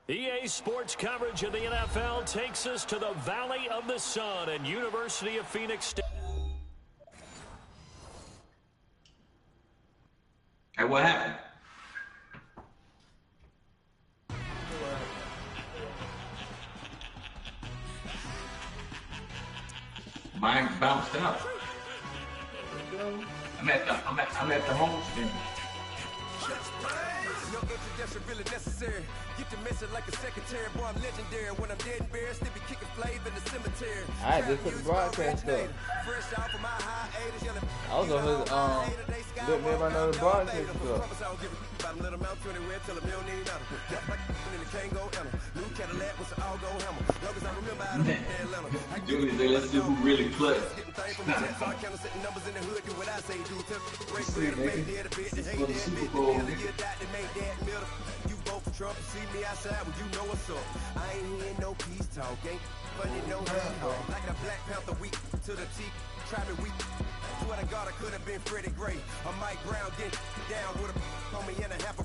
EA Sports coverage of the NFL takes us to the Valley of the Sun and University of Phoenix State. Hey, what happened? Mine bounced out. I'm at the home stand. No introduction really necessary. Get to messing like a secretary. Boy, I'm legendary. When I'm dead and buried, still be kicking flavor in the cemetery. Alright, this is the broadcast stuff. Fresh out from my hiatus, yelling. I was on his let me everybody know the broadcast stuff. Little mount to anywhere, tell them you don't need nothing. Just like in the Kango Emma. New Cadillac with an all gold hammer. Long as I remember how to be Atlanta. Julie, let's see who really plays. Numbers in the hood, do what I say, do. Break See, bread, nigga. make that a bit. This for the Super Bowl, nigga. You vote for Trump, see me outside when you know what's up. I ain't hearing no peace talk, ain't funny no hell. Like a Black Panther week to the teeth, try me weak. Swear to God, I could have been Freddie Gray. Or Mike Brown get down with a on me and a half a.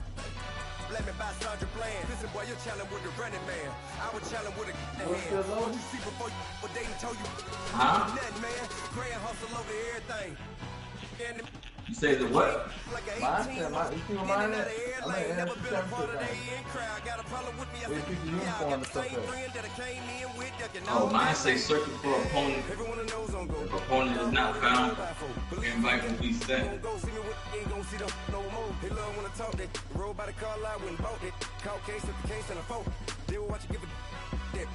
Let me buy Sandra Bland. Listen, boy, you're challenging with the running man. I was challenging with a hand. What you see before you, what they told you? Nothing, man. Grand hustle over everything. And You say the what? like a 18, You see what mine is? I mean, it has never to been a come part to of the that. in crowd. Got a problem with me. I They said, pick the yeah, I uniform got and the stuff same like that. friend that I came in with. Oh, mine say circuit for opponent. Everyone knows I'm going. If opponent is not found, invite will be sent. Go see me with, ain't gon' see them no more. They love when I talk that. Roll by the car lot when bought it. Caught case at the case and a phone. They will watch you give a that.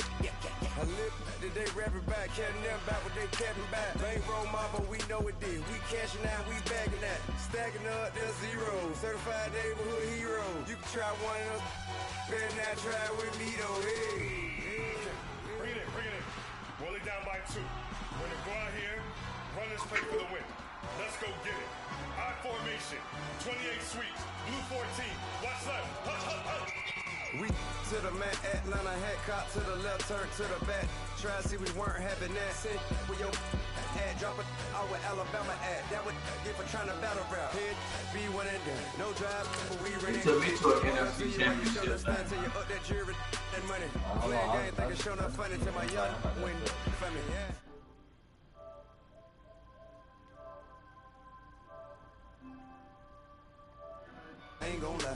I live that they rapping back, catting them back what they capping back. Bankroll mob, but we know it did. We cashing out, we bagging that. Stacking up, there's zero. Certified neighborhood hero. You can try one of us. Better not try with me though. Hey. Bring it in. Roll it down by 2. We're gonna go out here, run this play for the win. Let's go get it. I formation, 28 sweeps, blue 14. Watch left. Hush. We to the man, Atlanta hat cop to the left, turn to the back. Try to see we weren't having that. Send with your ad, drop it out with Alabama ad. That would get for trying to battle rap. Head, be one and done. No drive, but we ready. He took me to an NFC championship. Till you up that jury and money. Playing game, think it's showing up funny to my young win for me. Yeah. I ain't gon' lie.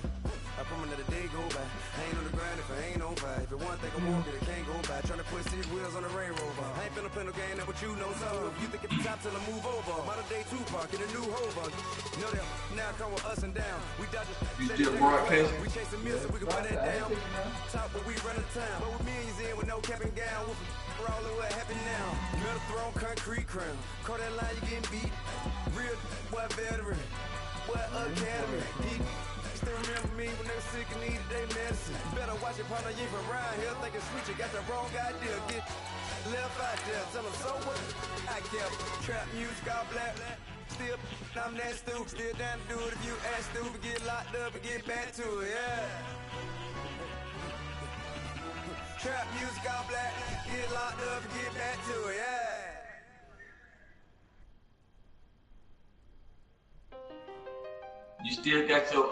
I promise that the day go by. I ain't on the grind if I ain't on fire. If it one thing I want, then it can't go by. Tryna put 6 wheels on the Range Rover. I ain't finna play no game, that what you know. So if you think at the top till I move over, modern day Tupac in a new Hova. You know that now come with us and down. We dodge it. You still broadcasting? We chasing meals so we can run it down. Top but we run the time. But with millions in with no cap and gown. We're all in what happened now. Metal throne, concrete crown. Call that line, you getting beat. Real what veteran. What academy. Still remember me when they were sick and needed their medicine. Better watch it, partner, you ain't from around here thinking sweet, you got the wrong idea. Get left out there, tell them so what I kept. Trap music, all black. Still, I'm that stupid. Still down to do it if you ask stupid. Get locked up and get back to it, yeah. Trap music, all black. Get locked up and get back to it, yeah. You still got your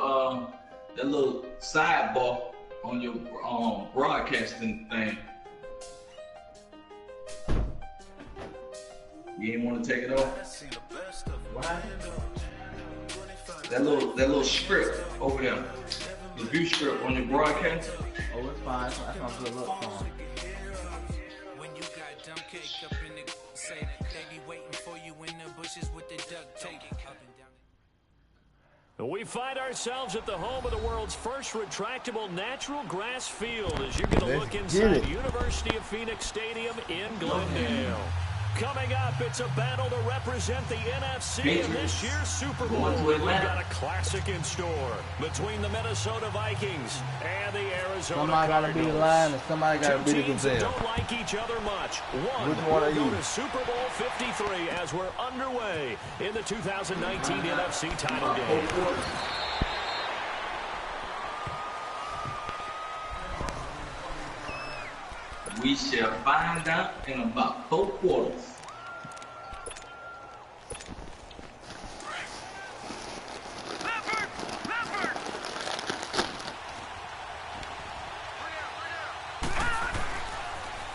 that little sidebar on your broadcasting thing. You didn't want to take it off? Why? That little script over there. The view script on your broadcast. Oh, it's fine. I come to look for him. When you got dumb cake up in the say that they be waiting for you in the bushes with the duct tape up and down. We find ourselves at the home of the world's first retractable natural grass field as you get a look inside the University of Phoenix Stadium in Glendale. Coming up, it's a battle to represent the NFC in this year's Super Bowl. We've got a classic in store between the Minnesota Vikings and the Arizona Somebody got to be the line and somebody got to be the teams gazelle. don't like each other much. One Which one are will go you? to Super Bowl 53 as we're underway in the 2019 NFC title game. We shall find out in about 4 quarters.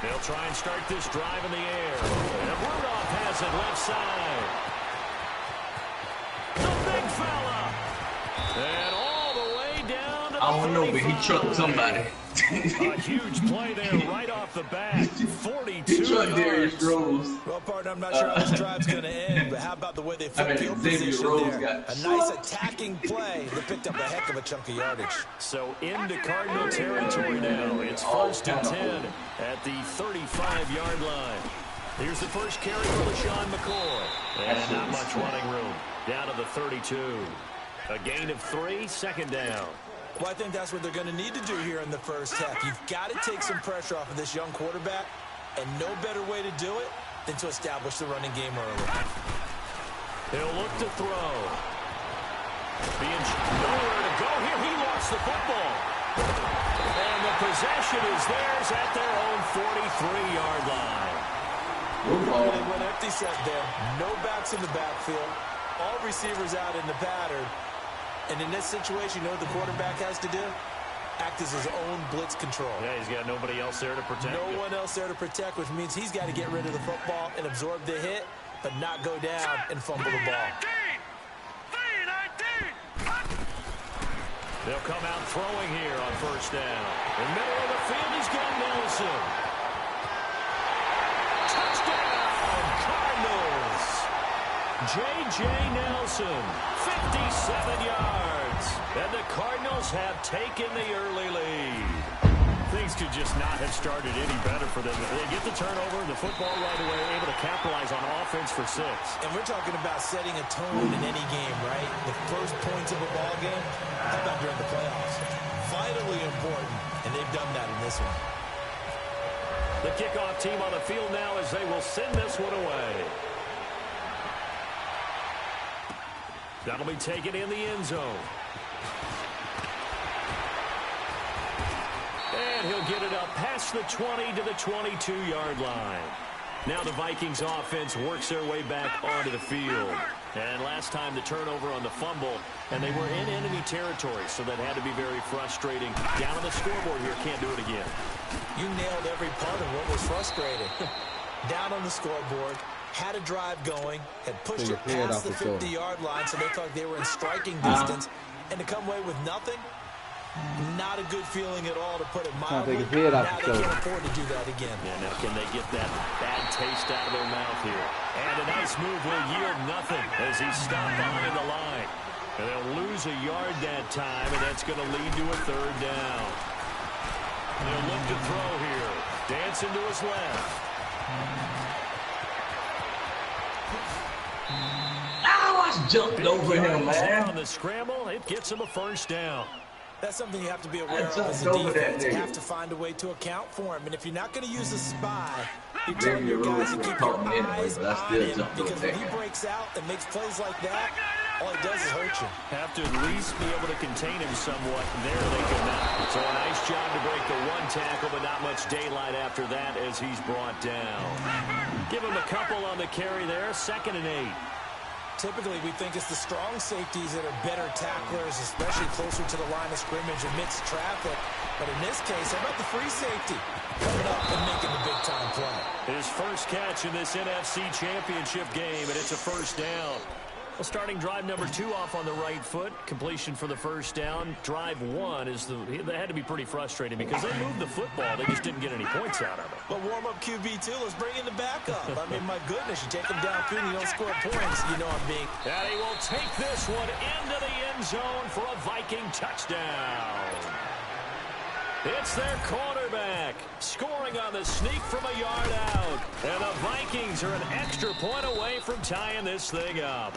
They'll try and start this drive in the air. And Rudolph has it left side. The big fella. And all the way down to the I don't know, but he trucked somebody. A huge play there right off the bat. 42 He trucked Darius yards. Rose. Well, partner, I'm not sure how this drive's going to end, but how about the way they flipped field position Rose there? got A nice attacking play that picked up a heck of a chunk of yardage. So into Cardinal territory now. It's 1st and 10 at the 35-yard line. Here's the first carry for LaShawn McCoy. And not much running room. Down to the 32. A gain of 3, second down. Well, I think that's what they're going to need to do here in the first half. You've got to take some pressure off of this young quarterback, and no better way to do it than to establish the running game early. He'll look to throw. Being nowhere to go here. He lost the football. And the possession is theirs at their own 43-yard line. They went empty set there. No backs in the backfield. All receivers out in the pattern. And in this situation, you know what the quarterback has to do? Act as his own blitz control. Yeah, he's got nobody else there to protect. No one else there to protect, which means he's got to get rid of the football and absorb the hit, but not go down and fumble the ball. They'll come out throwing here on first down. In the middle of the field, he's got Nelson. Touchdown, Cardinals. J.J. Nelson, 57 yards. And the Cardinals have taken the early lead. Things could just not have started any better for them. They get the turnover, the football right away, able to capitalize on offense for 6. And we're talking about setting a tone in any game, right? The first points of a ball game, how about during the playoffs? Vitally important, and they've done that in this one. The kickoff team on the field now as they will send this one away. That'll be taken in the end zone. And he'll get it up past the 20 to the 22-yard line. Now the Vikings offense works their way back onto the field. And last time the turnover on the fumble, and they were in enemy territory, so that had to be very frustrating. Down on the scoreboard here, can't do it again. You nailed every part of what was frustrating. Down on the scoreboard, had a drive going, had pushed it past the 50-yard line, so they thought they were in striking distance, and to come away with nothing, not a good feeling at all, to put it mildly. Now they can't afford to do that again. Yeah, now can they get that bad taste out of their mouth here? And a nice move will yield nothing as he's stopped behind the line. And they'll lose a yard that time, and that's going to lead to a third down. They'll look to throw here. Dancing to his left. I jumped over him, man. On the scramble, it gets him a first down. That's something you have to be aware of as a defense. You have to find a way to account for him. And if you're not going to use a spy, you're telling your guys to keep your eyes on him. Because when he breaks out and makes plays like that, all he does is hurt you. Have to at least be able to contain him somewhat. There they could not. So a nice job to break the one tackle, but not much daylight after that as he's brought down. Give him a couple on the carry there. 2nd and 8. Typically, we think it's the strong safeties that are better tacklers, especially closer to the line of scrimmage amidst traffic. But in this case, how about the free safety coming up and making the big-time play? His first catch in this NFC Championship game, and it's a first down. Well, starting drive number 2 off on the right foot. Completion for the first down. Drive 1 is they had to be pretty frustrating because they moved the football. They just didn't get any points out of it. But warm-up QB2, let's bring in the backup. I mean, my goodness, you take him downfield and you don't score points, you know I'm being... And he will take this one into the end zone for a Viking touchdown. It's their quarterback scoring on the sneak from a yard out. And the Vikings are an extra point away from tying this thing up.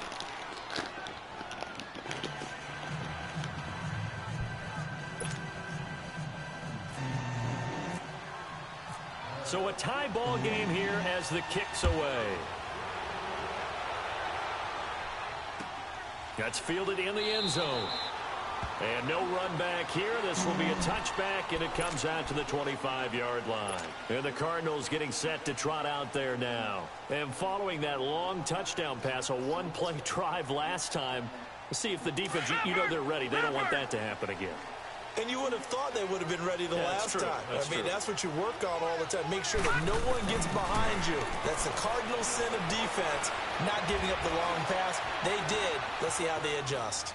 So a tie ball game here as the kick's away. That's fielded in the end zone. And no run back here. This will be a touchback, and it comes out to the 25-yard line. And the Cardinals getting set to trot out there now. And following that long touchdown pass, a one-play drive last time, let's see if the defense, you know they're ready. They don't want that to happen again. And you would have thought they would have been ready the last time. That's what you work on all the time. Make sure that no one gets behind you. That's the cardinal sin of defense, not giving up the long pass. They did. Let's see how they adjust.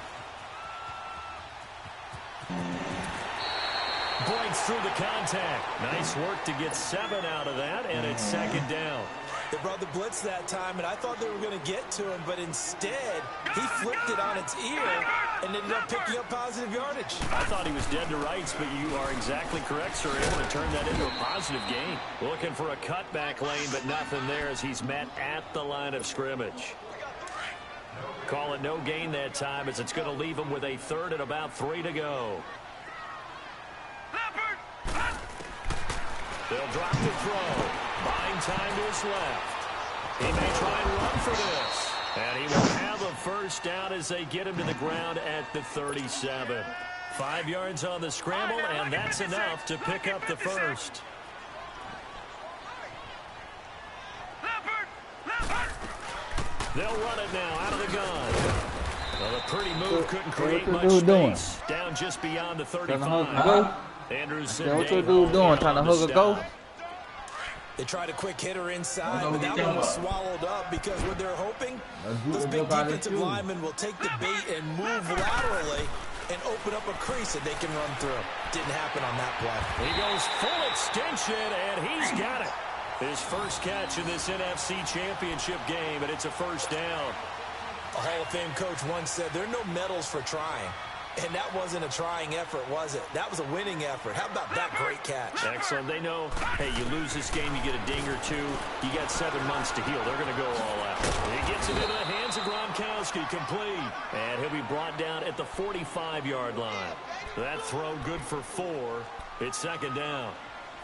Breaks through the contact. Nice work to get 7 out of that, and it's second down. They brought the blitz that time, and I thought they were going to get to him, but instead, he flipped it on its ear and ended up picking up positive yardage. I thought he was dead to rights, but you are exactly correct, sir. Able to turn that into a positive gain. Looking for a cutback lane, but nothing there as he's met at the line of scrimmage. Call it no gain that time as it's going to leave him with a third and about 3 to go. They'll drop the throw. Buying time to his left. He may try and run for this. And he will have a first down as they get him to the ground at the 37. 5 yards on the scramble, and that's enough to pick up the first. They'll run it now out of the gun. Well, a pretty move couldn't create much space. Down just beyond the 35. Andrews what your dude doing? Trying to hook a ghost? They tried a quick hitter inside, but that one was swallowed up because what they're hoping, those big defensive linemen will take the bait and move laterally and open up a crease that they can run through. Didn't happen on that play. He goes full extension, and he's got it. His first catch in this NFC Championship game, and it's a first down. A Hall of Fame coach once said, there are no medals for trying. And that wasn't a trying effort, was it? That was a winning effort. How about that great catch? Excellent. They know, hey, you lose this game, you get a ding or two. You got 7 months to heal. They're going to go all out. He gets it into the hands of Gronkowski, complete. And he'll be brought down at the 45-yard line. That throw good for 4. It's second down.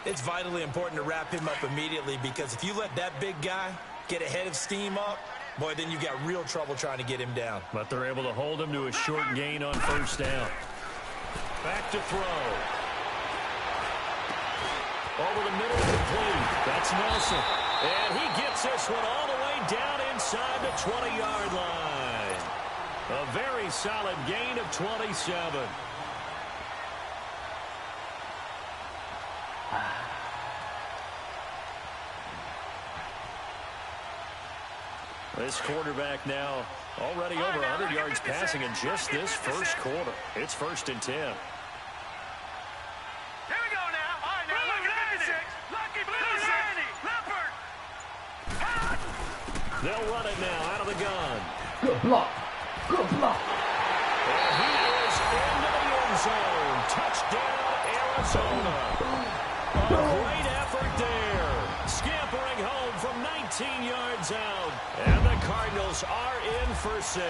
It's vitally important to wrap him up immediately because if you let that big guy get ahead of steam up, boy, then you've got real trouble trying to get him down. But they're able to hold him to a short gain on first down. Back to throw. Over the middle, complete. That's Nelson. And he gets this one all the way down inside the 20-yard line. A very solid gain of 27. This quarterback now already over 100 yards passing in just this first quarter. It's first and 10. Here we go now. All right, now look at this. Lucky Blue Sandy. Leopard. They'll run it now out of the gun. Good block. Good block. And he is into the end zone. Touchdown, Arizona. A great effort there. Scampering home from 19 yards out. And the Cardinals are in for 6.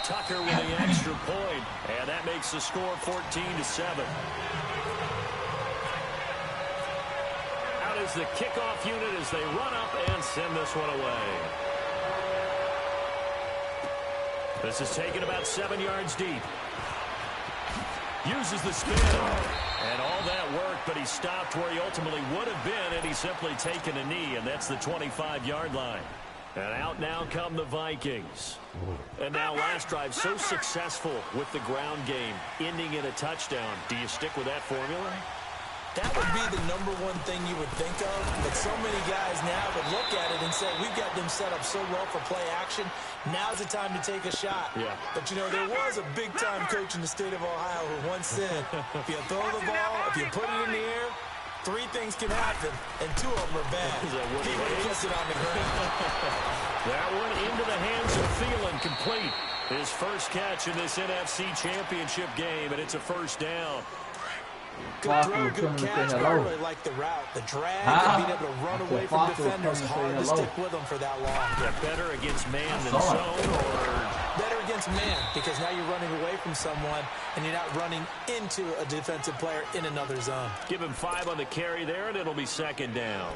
Tucker with the extra point. And that makes the score 14-7. Out is the kickoff unit as they run up and send this one away. This is taken about 7 yards deep. Uses the spin. And all that work, but he stopped where he ultimately would have been, and he's simply taken a knee, and that's the 25-yard line. And out now come the Vikings. And now last drive so successful with the ground game, ending in a touchdown. Do you stick with that formula? That would be the number one thing you would think of, but so many guys now would look at it and say, we've got them set up so well for play action. Now's the time to take a shot. Yeah. But, you know, there was a big-time coach in the state of Ohio who once said, if you throw the ball, if you put it in the air, 3 things can happen, and 2 of them are bad. He would have kissed it on the ground. That one into the hands of Thielen, complete. His first catch in this NFC Championship game, and it's a first down. Good throw, good catch. I really like the route. The drag, being able to run away from defenders, hard to stick with them for that long. Yeah, better against man than zone, or better against man, because now you're running away from someone and you're not running into a defensive player in another zone. Give him 5 on the carry there, and it'll be second down.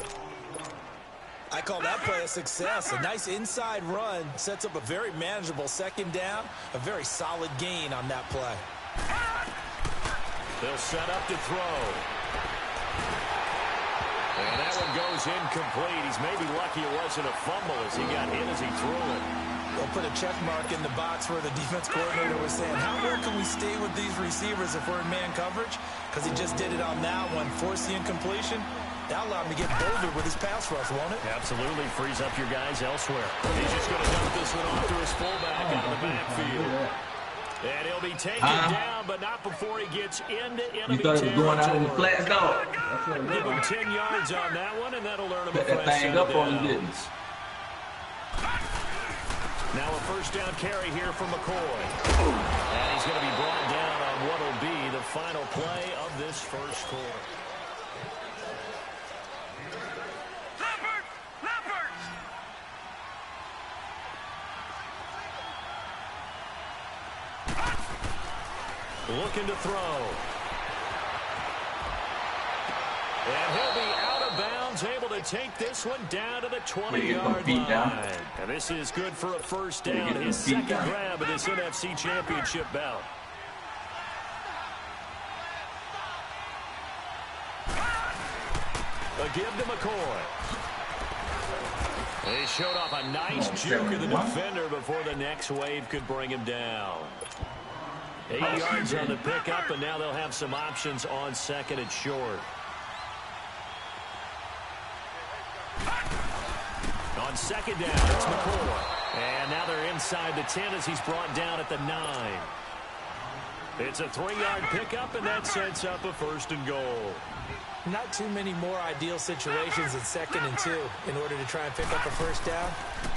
I call that play a success. A nice inside run sets up a very manageable second down, a very solid gain on that play. They'll set up to throw. And that one goes incomplete. He's maybe lucky it wasn't a fumble as he got hit as he threw it. They'll put a check mark in the box where the defense coordinator was saying, how well can we stay with these receivers if we're in man coverage? Because he just did it on that one, force the incompletion. That'll allow him to get bolder with his pass rush, won't it? Absolutely. Frees up your guys elsewhere. He's just going to dump this one off to his fullback out of the backfield. And he'll be taken down, but not before he gets into enemy territory. You thought he was going out in the flats, dog? Give him 10 yards on that one, and that'll earn him a fresh set. Put that thing up on him, didn't. Now a first down carry here from McCoy. And he's going to be brought down on what will be the final play of this first quarter. Looking to throw. And he'll be out of bounds, able to take this one down to the 20-yard line. And this is good for a first down, his second grab of this NFC Championship bout. A give to McCoy. He showed off a nice juke of the defender before the next wave could bring him down. 8 yards on the pickup, and now they'll have some options on second and short. On second down, it's McCoy. And now they're inside the 10 as he's brought down at the 9. It's a 3-yard pickup, and that sets up a first and goal. Not too many more ideal situations in 2nd and 2 in order to try and pick up a first down.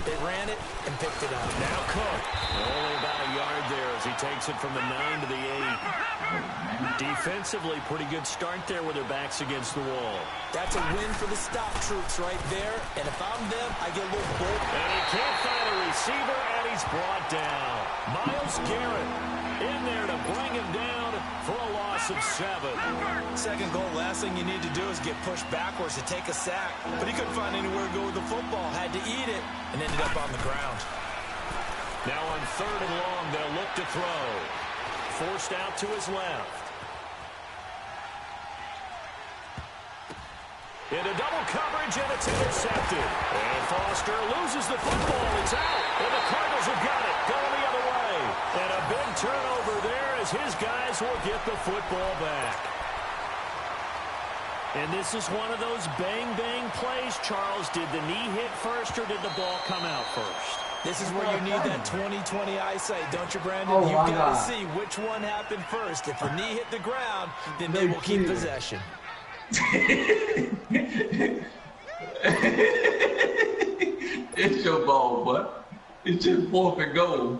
They ran it and picked it up. Now Cook. Only about a yard there as he takes it from the 9 to the 8. Defensively, pretty good start there with their backs against the wall. That's a win for the stop troops right there. And if I'm them, I get a little bold. And he can't find a receiver, and he's brought down. Myles Garrett in there to bring him down for a loss of 7. Second goal, last thing you need to do is get pushed backwards to take a sack. But he couldn't find anywhere to go with the football. Had to eat it and ended up on the ground. Now on 3rd and long, they'll look to throw. Forced out to his left. Into double coverage, and it's intercepted. And Foster loses the football. It's out. And the Cardinals have got it. Going the other way. And a big turnover there as his guys will get the football back. And this is one of those bang-bang plays, Charles. Did the knee hit first or did the ball come out first? This is where you need that 20/20 eyesight, don't you, Brandon? You've got to see which one happened first. If the knee hit the ground, then they will keep possession. It's your ball, boy. It's just 4th and goal.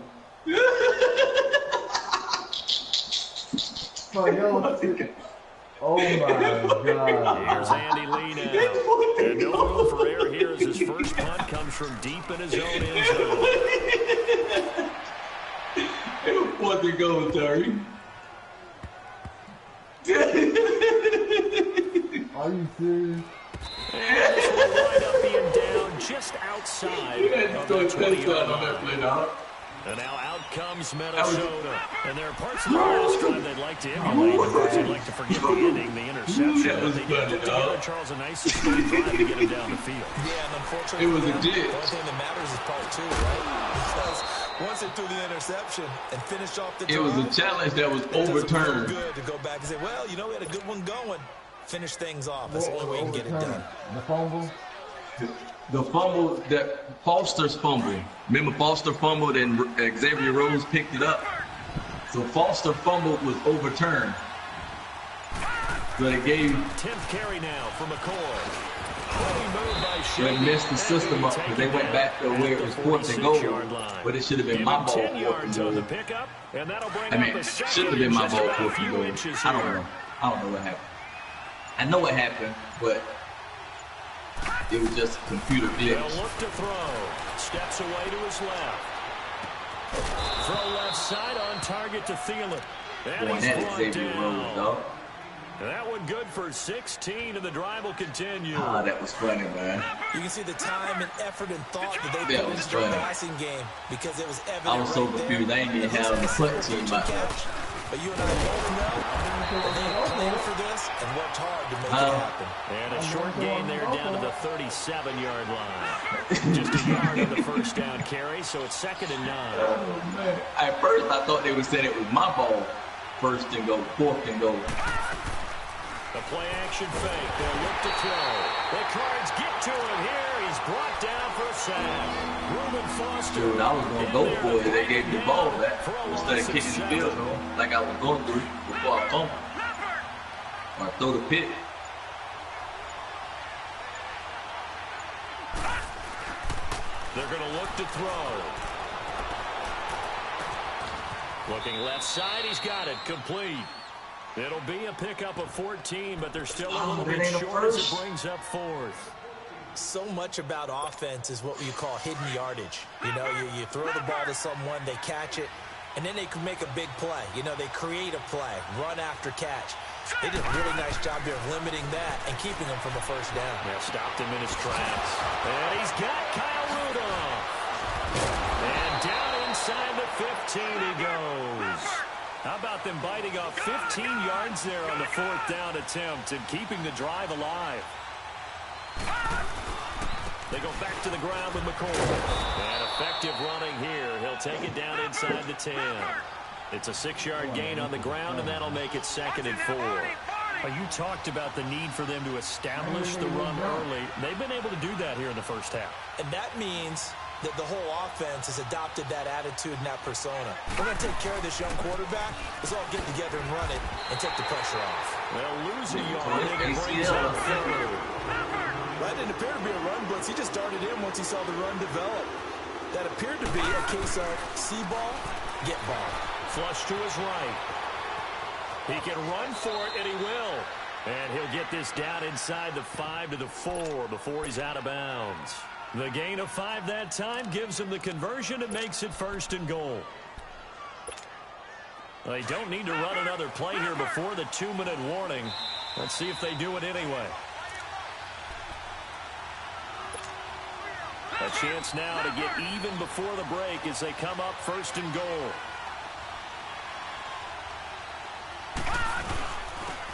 Oh my God. Here's Andy Lee now. And no room for error here as his first punt comes from deep in his own end zone. It was 4th and goal, Terry. Are you serious? And this will wind up being down just outside of the 20-yard line. And now out comes Minnesota. And there are parts of the last drive they'd like to emulate. Of course, they'd like to forget the inning, the interception. But they did put together, Charles, a nice sustained drive to get him down the field. Yeah, and unfortunately, it was a ditch. The only thing that matters is part 2, right? Because once they threw the interception and finished off the drive, it was a challenge that was overturned. Good to go back and say, well, you know, we had a good one going. Finish things off. That's the only way you can get it done. The fumble? The fumble, that Foster's fumble. Remember Foster fumbled and Xavier Rose picked it up? So Foster fumbled was overturned. So they gave... 10th carry now for McCoy. They messed the system up because they went back to where it was 4th and goal. But it should have been my ball. 10 yards on the pickup, and that'll bring up the second. Should have been my ball 4th and goal. I don't know. I don't know what happened. I know what happened, but it was just a computer glitch. They'll look to throw. Steps away to his left. Throw left side on target to Thielen. And he's brought down. That one good for 16, and the drive will continue. Ah, that was funny, man. You can see the time and effort and thought that they put into their passing game because it was evident. I was so confused. I didn't even have a punt team. But you and I both know that they have planned for this and worked hard to make it happen. And a short gain there down to the 37-yard line. Just a yard on the first down carry, so it's 2nd and 9. Oh, man. At first, I thought they would say it was my ball. 1st and go, 4th and go. The play-action fake. They'll look to throw. The Cards get to him here. He's brought down for a sack. Reuben Foster. Dude, I was going to go for it. They gave me the ball back instead of kicking the field goal like I was going through before I fumble. Or throw the pick. They're going to look to throw. Looking left side. He's got it. Complete. It'll be a pickup of 14, but they're still a little bit short as it brings up 4th. So much about offense is what you call hidden yardage. You know, you throw the ball to someone, they catch it, and then they can make a big play. You know, they create a play, run after catch. They did a really nice job here of limiting that and keeping him from a first down. Yeah, stopped him in his tracks. And he's got Kyle Rudolph. And down inside the 15 he goes. How about them biting off 15 yards there on the 4th down attempt and keeping the drive alive? They go back to the ground with McCoy. And effective running here. He'll take it down inside the 10. It's a 6-yard gain on the ground, and that'll make it 2nd and 4. You talked about the need for them to establish the run early. They've been able to do that here in the first half. And that means that the whole offense has adopted that attitude and that persona. We're going to take care of this young quarterback. Let's all get together and run it and take the pressure off. They'll lose a yard and it brings up 3rd. That didn't appear to be a run blitz. He just darted in once he saw the run develop. That appeared to be a case of see ball, get ball. Flush to his right. He can run for it, and he will. And he'll get this down inside the 5 to the 4 before he's out of bounds. The gain of 5 that time gives him the conversion and makes it 1st and goal. They don't need to run another play here before the 2-minute warning. Let's see if they do it anyway. A chance now to get even before the break as they come up 1st and goal.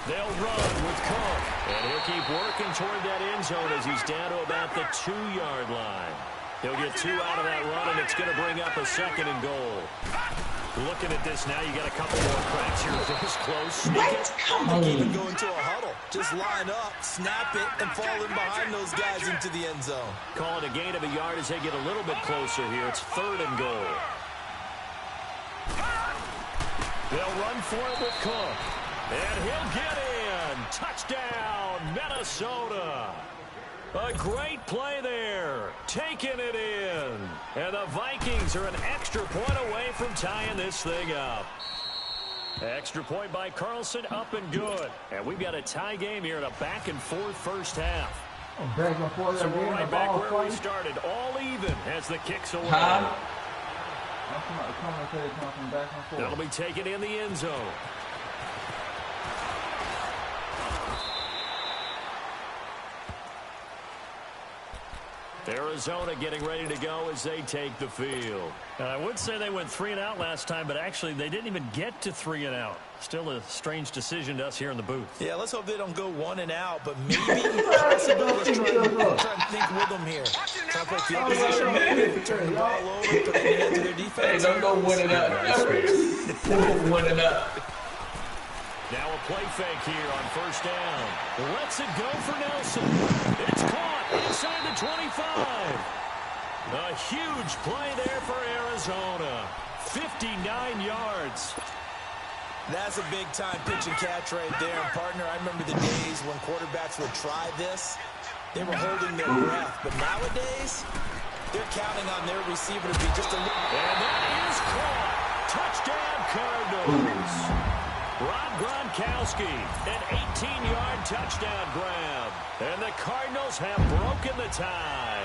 They'll run with Cook. And he'll keep working toward that end zone as he's down to about the 2-yard line. He'll get 2 out of that run, and it's going to bring up a 2nd and goal. Looking at this now, you got a couple more cracks here. This close. What? Come on. Even go into a huddle. Just line up, snap it, and fall in behind those guys into the end zone. Call it a gain of a yard as they get a little bit closer here. It's 3rd and goal. They'll run for it with Cook. And he'll get in. Touchdown, Minnesota. A great play there. Taking it in. And the Vikings are an extra point away from tying this thing up. Extra point by Carlson, up and good. And we've got a tie game here in a back-and-forth first half. So we're right back where we started. All even as the kicks away. That'll be taken in the end zone. Arizona getting ready to go as they take the field. I would say they went 3 and out last time, but actually they didn't even get to 3 and out. Still a strange decision to us here in the booth. Yeah, let's hope they don't go 1 and out, but maybe possibly let's try to think with them here. Try to play field position, maybe turn the ball over, put it in the hands of their defense. Hey, don't go 1 and out. 1 and out. Now a play fake here on first down. Lets it go for Nelson. It's caught inside the 25. A huge play there for Arizona. 59 yards. That's a big-time pitch and catch right there. And, partner, I remember the days when quarterbacks would try this. They were holding their breath. But nowadays, they're counting on their receiver to be just a little... And that is caught. Touchdown, Cardinals. Rob Gronkowski, an 18-yard touchdown grab. And the Cardinals have broken the tie.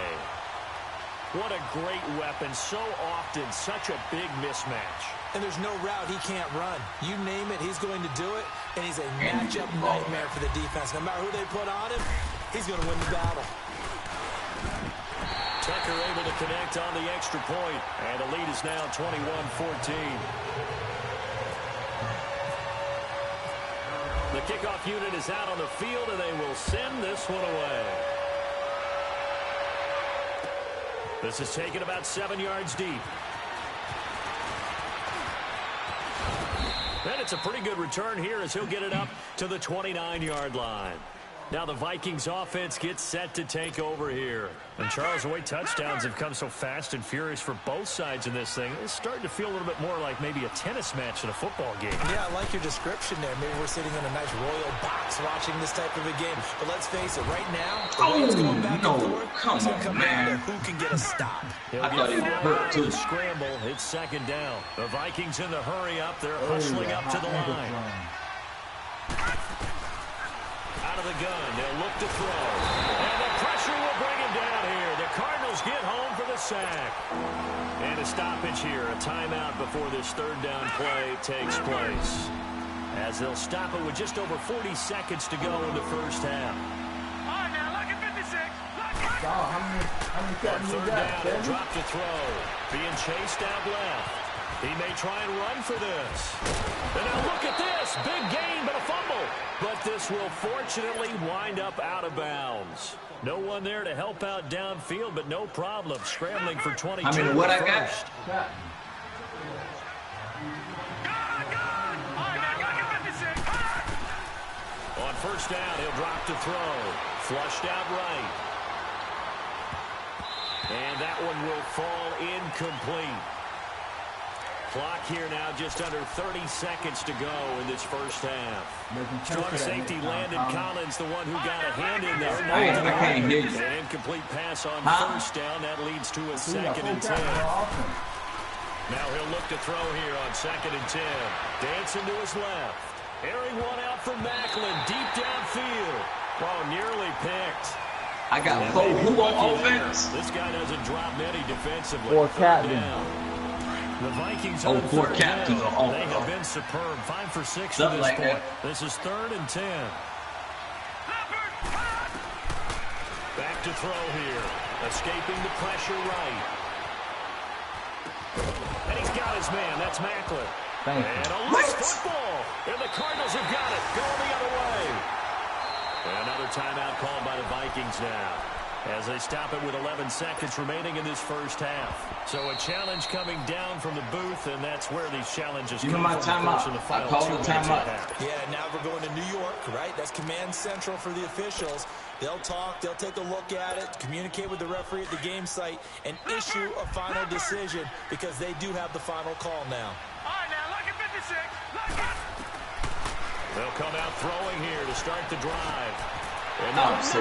What a great weapon. So often, such a big mismatch. And there's no route he can't run. You name it, he's going to do it. And he's a matchup nightmare for the defense. No matter who they put on him, he's going to win the battle. Tucker able to connect on the extra point. And the lead is now 21-14. kickoff unit is out on the field, and they will send this one away. This is taken about 7 yards deep. And it's a pretty good return here as he'll get it up to the 29-yard line. Now the Vikings offense gets set to take over here. And Charles, the way touchdowns have come so fast and furious for both sides in this thing, it's starting to feel a little bit more like maybe a tennis match in a football game. Yeah, I like your description there. Maybe we're sitting in a nice royal box watching this type of a game. But let's face it, right now, going back and forth, come on, man. Who can get a stop? I thought he would hurt too. Scramble, it's second down. The Vikings in the hurry up. They're hustling up to the line. Out of the gun, they'll look to throw. And the pressure will bring him down here. The Cardinals get home for the sack. And a stoppage here, a timeout before this third down play takes place. As they'll stop it with just over 40 seconds to go in the first half. All right, now, look at 56. On third down, they'll drop to throw. Being chased out left. He may try and run for this. And now look at this. Big gain, but a fumble. But this will fortunately wind up out of bounds. No one there to help out downfield, but no problem. Scrambling for 22. I mean, what I got? On first down, he'll drop to throw. Flushed out right. And that one will fall incomplete. Clock here now just under 30 seconds to go in this first half. Strong safety Landon Collins, the one who got a hand in there. I can't hear you. An incomplete pass on first down. That leads to a 2nd and 10. Now he'll look to throw here on 2nd and 10. Dancing to his left. Airing one out for Macklin. Deep downfield. Oh, nearly picked. I got who on offense? This guy doesn't drop many defensively. Or captain. The Vikings four captains are all. They have been superb. 5 for 6 Something to this like point. that. This is 3rd and 10. Back to throw here. Escaping the pressure right. And he's got his man. That's Macklin. And a loose football. And the Cardinals have got it. Going the other way. And another timeout called by the Vikings now, as they stop it with 11 seconds remaining in this first half. So a challenge coming down from the booth, and that's where these challenges come from. My timeout. I called the timeout. Yeah, now we're going to New York, right? That's command central for the officials. They'll talk, they'll take a look at it, communicate with the referee at the game site, and issue a final decision because they do have the final call now. All right, now, look at 56. Look at. They'll come out throwing here to start the drive. And as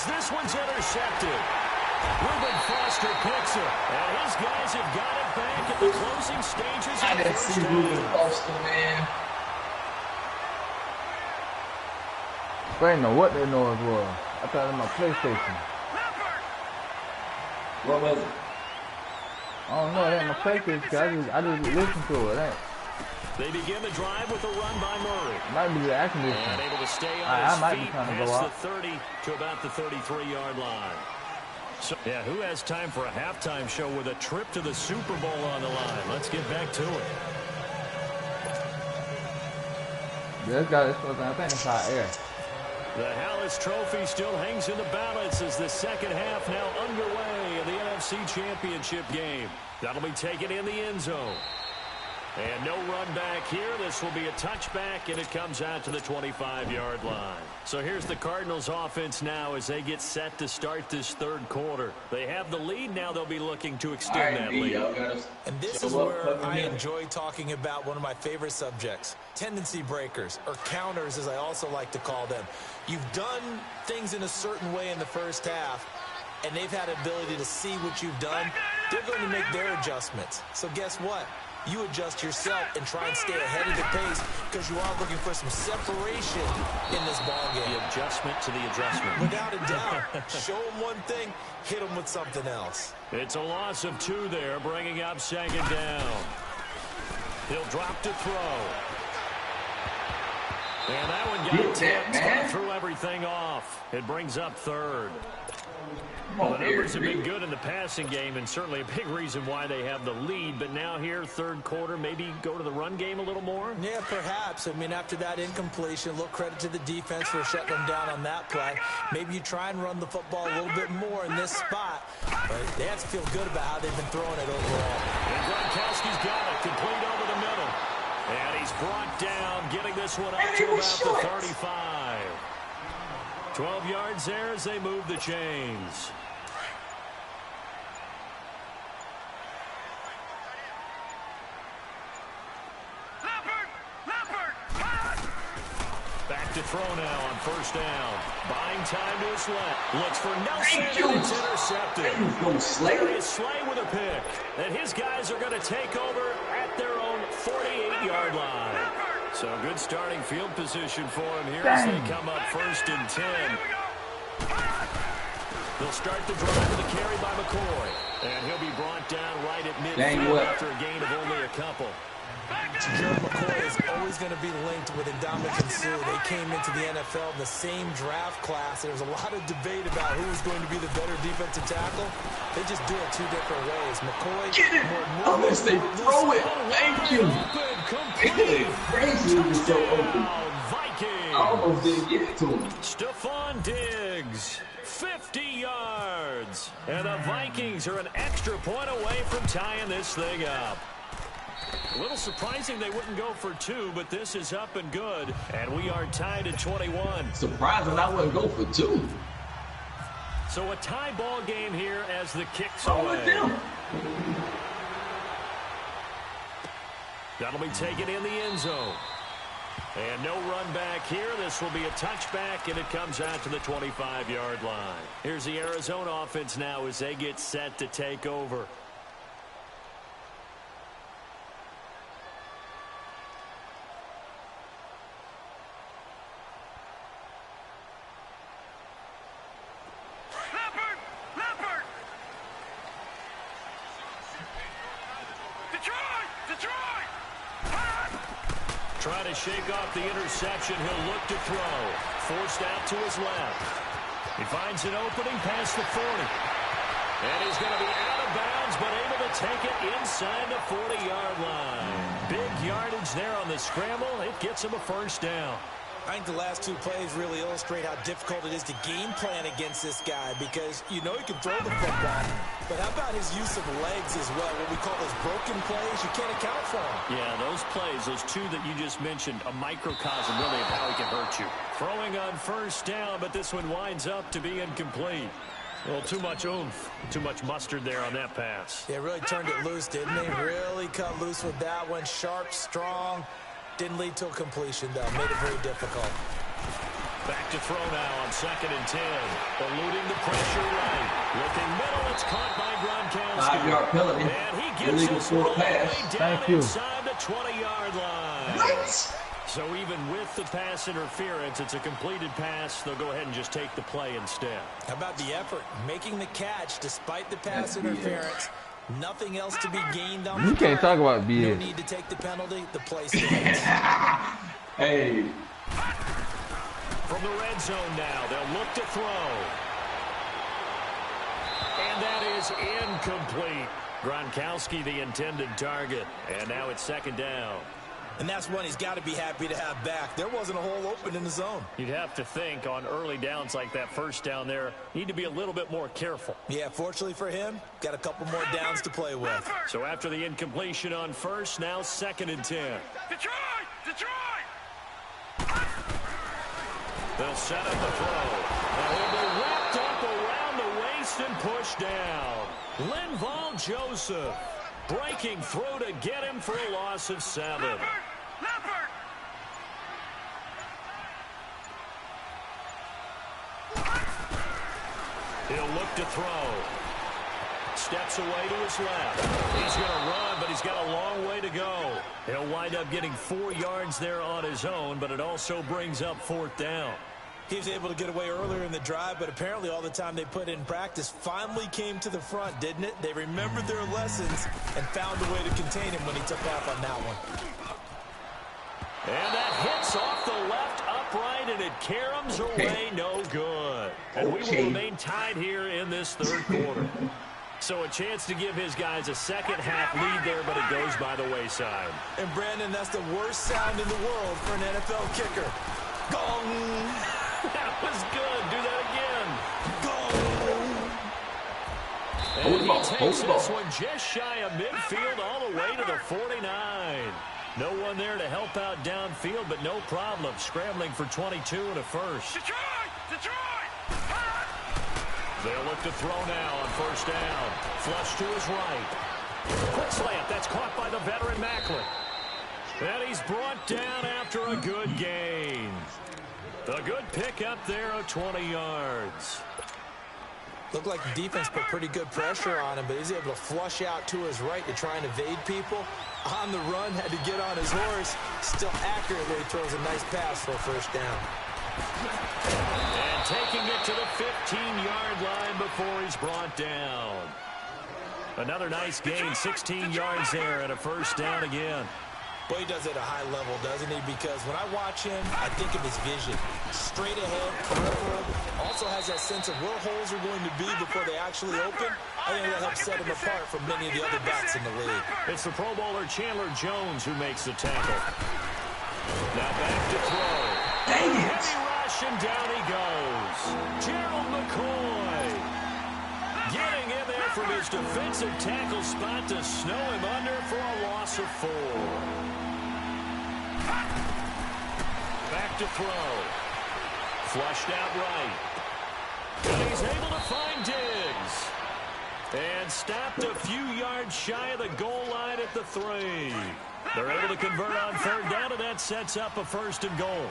this one's intercepted. Reuben Foster picks it. And his guys have got it back at the closing stages. I didn't see Reuben Foster, man. I didn't know what that noise was. I thought it was my PlayStation. What was it? I don't know. That ain't my PlayStation. I just listened to it. They begin the drive with a run by Murray. Might be the air conditioner. And able to stay on his feet past the 30 to about the 33-yard line. So, yeah, who has time for a halftime show with a trip to the Super Bowl on the line? Let's get back to it. Yeah, this guy is supposed to, I think it's hot air. The Hallis Trophy still hangs in the balance as the second half now underway in the NFC Championship game. That'll be taken in the end zone. And no run back here. This will be a touchback, and it comes out to the 25-yard line. So here's the Cardinals offense now as they get set to start this third quarter. They have the lead now. They'll be looking to extend that lead. And this is where I enjoy talking about one of my favorite subjects, tendency breakers, or counters as I also like to call them. You've done things in a certain way in the first half, and they've had the ability to see what you've done. They're going to make their adjustments. So guess what? You adjust yourself and try and stay ahead of the pace because you are looking for some separation in this ballgame. The adjustment to the adjustment. Without a doubt. Show them one thing, hit them with something else. It's a loss of 2 there, bringing up second down. He'll drop to throw. And that one got tipped, threw everything off. It brings up third. Well, the numbers have been good in the passing game, and certainly a big reason why they have the lead. But now here, third quarter, maybe go to the run game a little more? Yeah, perhaps. I mean, after that incompletion, a little credit to the defense for shutting them down on that play. Maybe you try and run the football a little bit more in this spot. But they have to feel good about how they've been throwing it overall. And Gronkowski's got it, complete over the middle. And he's brought down, getting this one up to about the 35. 12 yards there as they move the chains. Back to throw now on first down. Buying time to his left. Looks for Nelson, and it's intercepted. There is Slay with a pick. And his guys are going to take over at their own 48-yard line. So good starting field position for him here as they come up first and 10. They'll start the drive with a carry by McCoy. And he'll be brought down right at midfield after a gain of only a couple. Gerald McCoy is always going to be linked with Ndamukong Suh. They came into the NFL in the same draft class. There was a lot of debate about who was going to be the better defensive tackle. They just do it two different ways. McCoy, get it! Unless they throw it. Thank you. Crazy was so open. I almost didn't get it to him. Stephon Diggs, 50 yards. And the Vikings are an extra point away from tying this thing up. A little surprising they wouldn't go for two, but this is up and good. And we are tied at 21. Surprising I wouldn't go for two. So a tie ball game here as the kicks away. That'll be taken in the end zone. And no run back here. This will be a touchback, and it comes out to the 25-yard line. Here's the Arizona offense now as they get set to take over. Trying to shake off the interception. He'll look to throw. Forced out to his left. He finds an opening past the 40. And he's going to be out of bounds, but able to take it inside the 40-yard line. Big yardage there on the scramble. It gets him a first down. I think the last two plays really illustrate how difficult it is to game plan against this guy because you know he can throw the football. But how about his use of legs as well? What we call those broken plays, you can't account for them. Yeah, those plays, those two that you just mentioned, a microcosm really of how he can hurt you. Throwing on first down, but this one winds up to be incomplete. Well, too much oomph, too much mustard there on that pass. Yeah, really turned it loose, didn't he? Really cut loose with that one. Sharp, strong. Didn't lead to a completion, though. Made it very difficult. Back to throw now on 2nd and 10. Eluding the pressure right. Looking middle. It's caught by Gronkowski. 5-yard penalty. And he gets this all the way down inside the 20-yard line. What? So even with the pass interference, it's a completed pass. They'll go ahead and just take the play instead. How about the effort? Making the catch despite the pass interference. Nothing else to be gained on. You can't talk about BS. No need to take the penalty. The play stands. Hey. From the red zone now, they'll look to throw. And that is incomplete. Gronkowski, the intended target. And now it's 2nd down. And that's one he's got to be happy to have back. There wasn't a hole open in the zone. You'd have to think on early downs like that first down there, need to be a little bit more careful. Yeah, fortunately for him, got a couple more downs to play with. So after the incompletion on first, now 2nd and 10. Detroit! They'll set up the throw. And he'll be wrapped up around the waist and pushed down. Linval Joseph breaking through to get him for a loss of 7. He'll look to throw. Steps away to his left. He's going to run, but he's got a long way to go. He'll wind up getting 4 yards there on his own, but it also brings up 4th down. He was able to get away earlier in the drive, but apparently all the time they put in practice finally came to the front, didn't it? They remembered their lessons and found a way to contain him when he took off on that one. And that hits off the left upright, and it caroms away no good. And we will remain tied here in this third quarter. So a chance to give his guys a second-half lead there, but it goes by the wayside. And, Brandon, that's the worst sound in the world for an NFL kicker. Gong! That was good. Do that again. Gong! And he takes this one just shy of midfield all the way to the 49. No one there to help out downfield, but no problem. Scrambling for 22 and a first. Detroit! They'll look to throw now on first down. Flush to his right. Quick slant. That's caught by the veteran Macklin. And he's brought down after a good gain. A good pickup there of 20 yards. Looked like the defense put pretty good pressure on him, but he's able to flush out to his right to try and evade people. On the run, had to get on his horse. Still accurately throws a nice pass for a first down. And taking it to the 15-yard line before he's brought down. Another nice gain, 16 yards there and a first down again. Boy, he does it at a high level, doesn't he? Because when I watch him, I think of his vision. Straight ahead, peripheral. Also has that sense of where holes are going to be before they actually open. I think that helps set him apart from many of the other backs in the league. It's the Pro Bowler Chandler Jones who makes the tackle. Now back to throw. Dang it! Heavy rush and down he goes. Gerald McCoy getting in there from his defensive tackle spot to snow him under for a loss of 4. Back to throw. Flushed out right. And he's able to find Diggs. And stopped a few yards shy of the goal line at the 3. They're able to convert on third down, and that sets up a first and goal.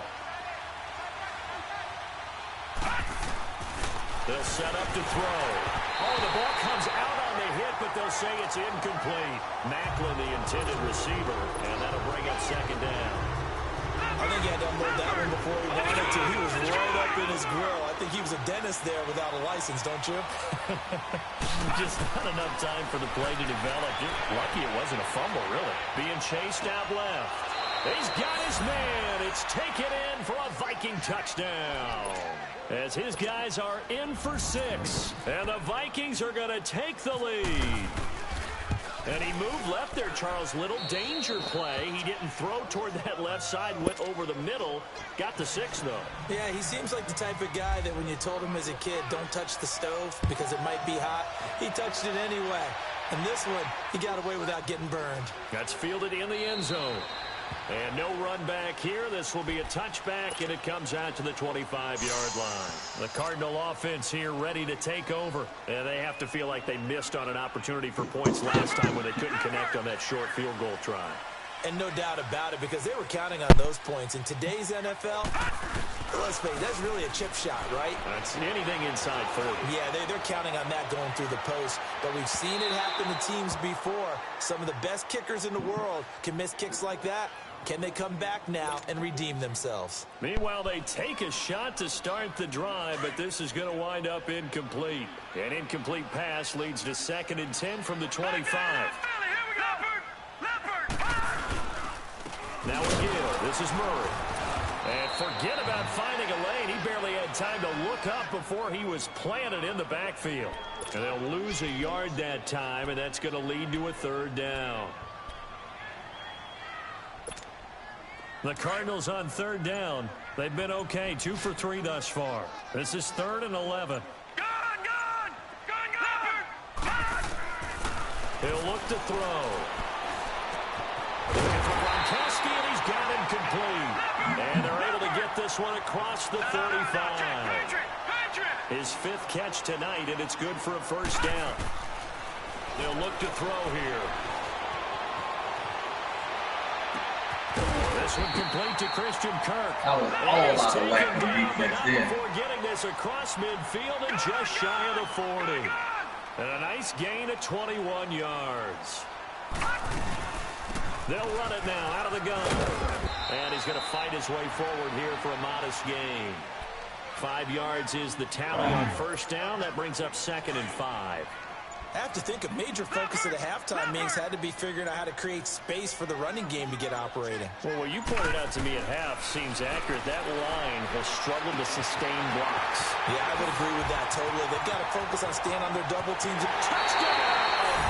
They'll set up to throw. Oh, the ball comes out on the hit, but they'll say it's incomplete. Macklin, the intended receiver, and that'll bring up second down. I think he had to unload that one before he wanted to. He was right up in his grill. I think he was a dentist there without a license, don't you? Just not enough time for the play to develop. Just lucky it wasn't a fumble, really. Being chased out left. He's got his man. It's taken in for a Viking touchdown. As his guys are in for 6. And the Vikings are going to take the lead. And he moved left there, Charles. Little danger play. He didn't throw toward that left side, went over the middle. Got the 6, though. Yeah, he seems like the type of guy that when you told him as a kid, don't touch the stove because it might be hot, he touched it anyway. And this one, he got away without getting burned. That's fielded in the end zone. And no run back here. This will be a touchback, and it comes out to the 25-yard line. The Cardinal offense here ready to take over. And they have to feel like they missed on an opportunity for points last time when they couldn't connect on that short field goal try. And no doubt about it, because they were counting on those points. In today's NFL, let's face it, that's really a chip shot, right? That's anything inside 40. Yeah, they're counting on that going through the post. But we've seen it happen to teams before. Some of the best kickers in the world can miss kicks like that. Can they come back now and redeem themselves? Meanwhile, they take a shot to start the drive, but this is going to wind up incomplete. An incomplete pass leads to 2nd and 10 from the 25. Now again, this is Murray. And forget about finding a lane. He barely had time to look up before he was planted in the backfield. And they'll lose a yard that time, and that's going to lead to a 3rd down. The Cardinals on 3rd down. They've been okay, 2 for 3 thus far. This is 3rd and 11. He'll look to throw. Looking for Gronkowski, and he's got him complete. And they're able to get this one across the 35. His 5th catch tonight, and it's good for a first down. They'll look to throw here. This one complete to Christian Kirk. That was all about the lack of defense there. Before getting this across midfield and just shy of the 40. And a nice gain of 21 yards. They'll run it now out of the gun. And he's going to fight his way forward here for a modest gain. 5 yards is the tally on first down. That brings up 2nd and 5. I have to think a major focus of the halftime meetings had to be figuring out how to create space for the running game to get operating. Well, what you pointed out to me at half seems accurate. That line has struggled to sustain blocks. Yeah, I would agree with that totally. They've got to focus on staying on their double teams. Touchdown,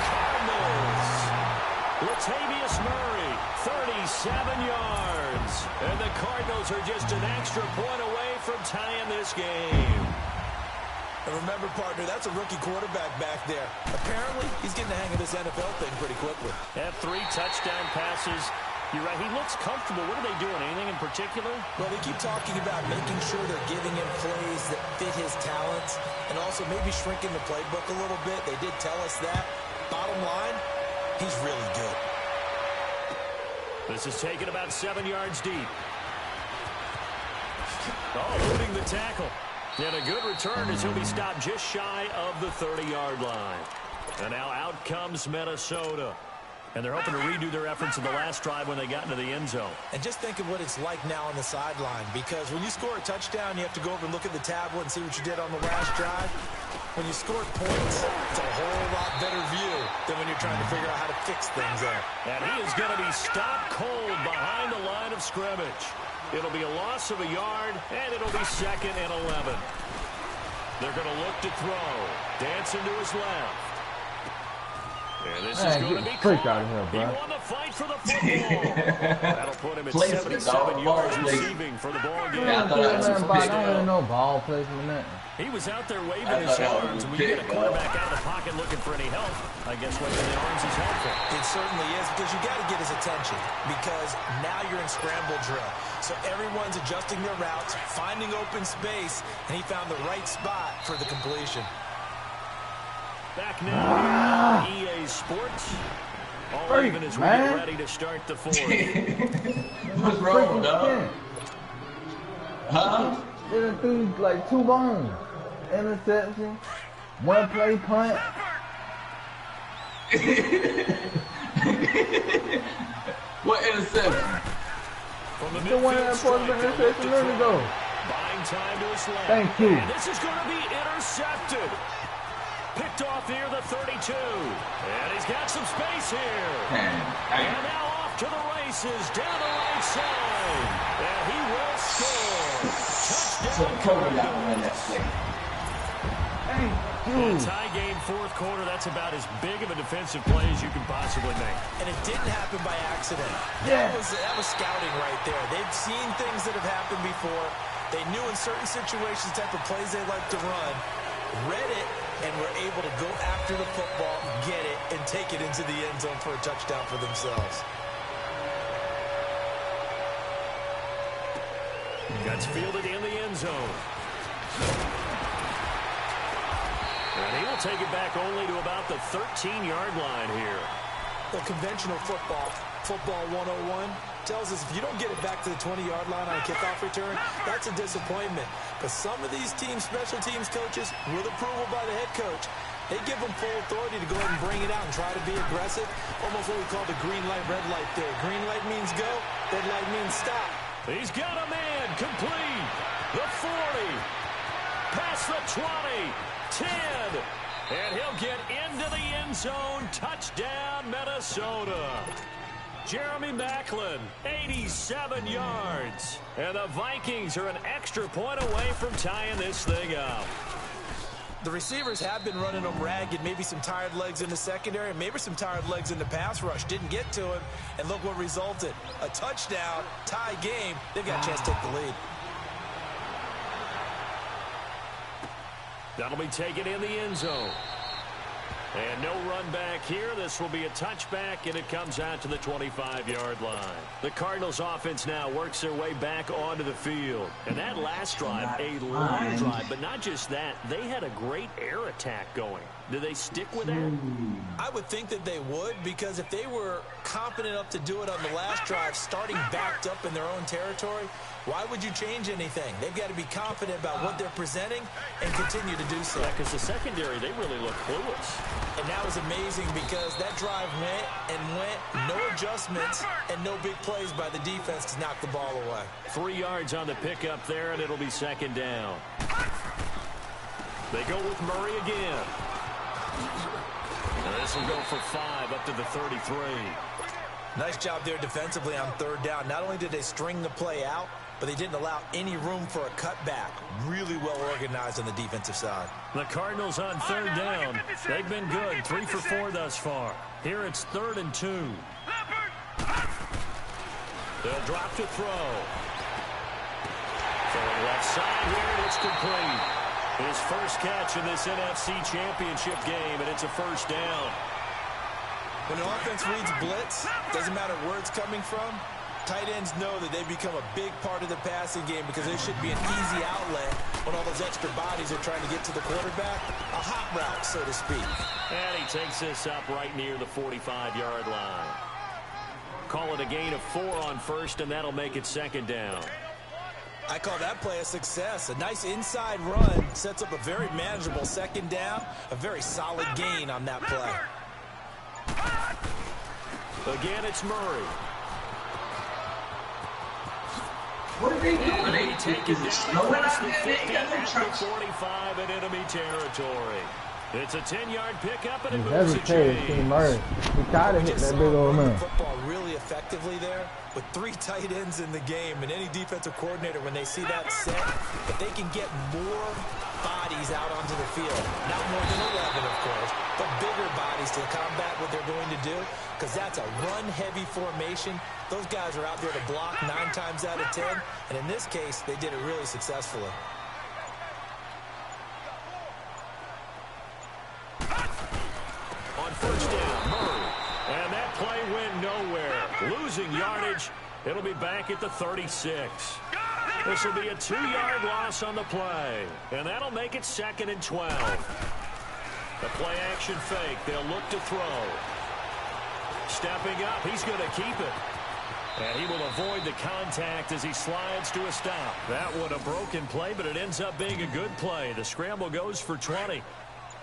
Cardinals! Latavius Murray, 37 yards. And the Cardinals are just an extra point away from tying this game. And remember, partner, that's a rookie quarterback back there. Apparently, he's getting the hang of this NFL thing pretty quickly. Had 3 touchdown passes. You're right, he looks comfortable. What are they doing? Anything in particular? Well, they keep talking about making sure they're giving him plays that fit his talents and also maybe shrinking the playbook a little bit. They did tell us that. Bottom line, he's really good. This is taken about 7 yards deep. Oh, eluding the tackle. And a good return as he'll be stopped just shy of the 30-yard line. And now out comes Minnesota. And they're hoping to redo their efforts in the last drive when they got into the end zone. And just think of what it's like now on the sideline, because when you score a touchdown, you have to go over and look at the tablet and see what you did on the last drive. When you scored points, it's a whole lot better view than when you're trying to figure out how to fix things there. And he is going to be stopped cold behind the line of scrimmage. It'll be a loss of a yard, and it'll be 2nd and 11. They're going to look to throw. Dancing to his left. And this is going to be caught. Out of here, bro. He won the fight for the football. That'll put him at 77 yards receiving for the ball game. Yeah, I don't know ball placement. Nothing. He was out there waving his arms. When you get a quarterback out of the pocket looking for any help, I guess waving the arms is helpful. It certainly is, because you got to get his attention, because now you're in scramble drill. So everyone's adjusting their routes, finding open space, and he found the right spot for the completion. Back now on EA Sports. All even as we get ready to start the 4th. What's wrong, dog? Huh? They threw like 2 bones. Interception, 1 play punt. What interception? From the one that supposed to be interception a minute ago. Buying time to his left. Thank you. And this is going to be intercepted. Picked off near the 32. And he's got some space here. And now off to the races down the right side. And he will score. Touchdown. A tie game, 4th quarter. That's about as big of a defensive play as you can possibly make. And it didn't happen by accident. Yeah. That was scouting right there. They've seen things that have happened before. They knew in certain situations the type of plays they like to run, read it, and were able to go after the football, get it, and take it into the end zone for a touchdown for themselves. Gets fielded in the end zone. And he will take it back only to about the 13-yard line here. The conventional football 101, tells us if you don't get it back to the 20-yard line on a kickoff return, that's a disappointment. But some of these teams, special teams coaches, with approval by the head coach, they give them full authority to go ahead and bring it out and try to be aggressive. Almost what we call the green light, red light theory. Green light means go, red light means stop. He's got a man complete. The 40. Past the 20. 10. And he'll get into the end zone. Touchdown, Minnesota. Jeremy Maclin, 87 yards. And the Vikings are an extra point away from tying this thing up. The receivers have been running them ragged, maybe some tired legs in the secondary, maybe some tired legs in the pass rush. Didn't get to him, and look what resulted. A touchdown, tie game. They've got a chance to take the lead. That'll be taken in the end zone. And no run back here. This will be a touchback, and it comes out to the 25-yard line. The Cardinals offense now works their way back onto the field. And that last drive, a long drive, but not just that. They had a great air attack going. Do they stick with that? I would think that they would, because if they were confident enough to do it on the last drive, starting backed up in their own territory, why would you change anything? They've got to be confident about what they're presenting and continue to do so. Yeah, because the secondary, they really look clueless. And that was amazing because that drive went and went, no adjustments, and no big plays by the defense to knock the ball away. 3 yards on the pickup there, and it'll be second down. They go with Murray again. This will go for 5 up to the 33. Nice job there defensively on third down. Not only did they string the play out, but they didn't allow any room for a cutback. Really well organized on the defensive side. The Cardinals on third down. They've been good. 3 for 4 thus far. Here it's 3rd and 2. They'll drop to throw. Throwing left side here, and it's complete. His first catch in this NFC Championship game, and it's a first down. When the offense reads blitz, doesn't matter where it's coming from, tight ends know that they become a big part of the passing game because there should be an easy outlet when all those extra bodies are trying to get to the quarterback. A hot route, so to speak. And he takes this up right near the 45-yard line. Call it a gain of 4 on first, and that'll make it 2nd down. I call that play a success. A nice inside run sets up a very manageable 2nd down. A very solid gain on that play. Again, it's Murray. What are they doing? They taking down snowing across out the there? 50 They got no at the trucks. 45 in enemy territory. It's a 10-yard pickup, and it That's moves a a trade, chain. King Murray. He tried to hit that big old man. Football really effectively there with 3 tight ends in the game, and any defensive coordinator, when they see that set, if they can get more bodies out onto the field, not more than 11, of course, but bigger bodies to combat what they're going to do, because that's a run-heavy formation. Those guys are out there to block 9 times out of 10, and in this case, they did it really successfully. On first down, Murray. And that play went nowhere. Losing yardage. It'll be back at the 36. This will be a 2-yard loss on the play. And that'll make it 2nd and 12. The play action fake. They'll look to throw. Stepping up. He's going to keep it. And he will avoid the contact as he slides to a stop. That one a broken play, but it ends up being a good play. The scramble goes for 20.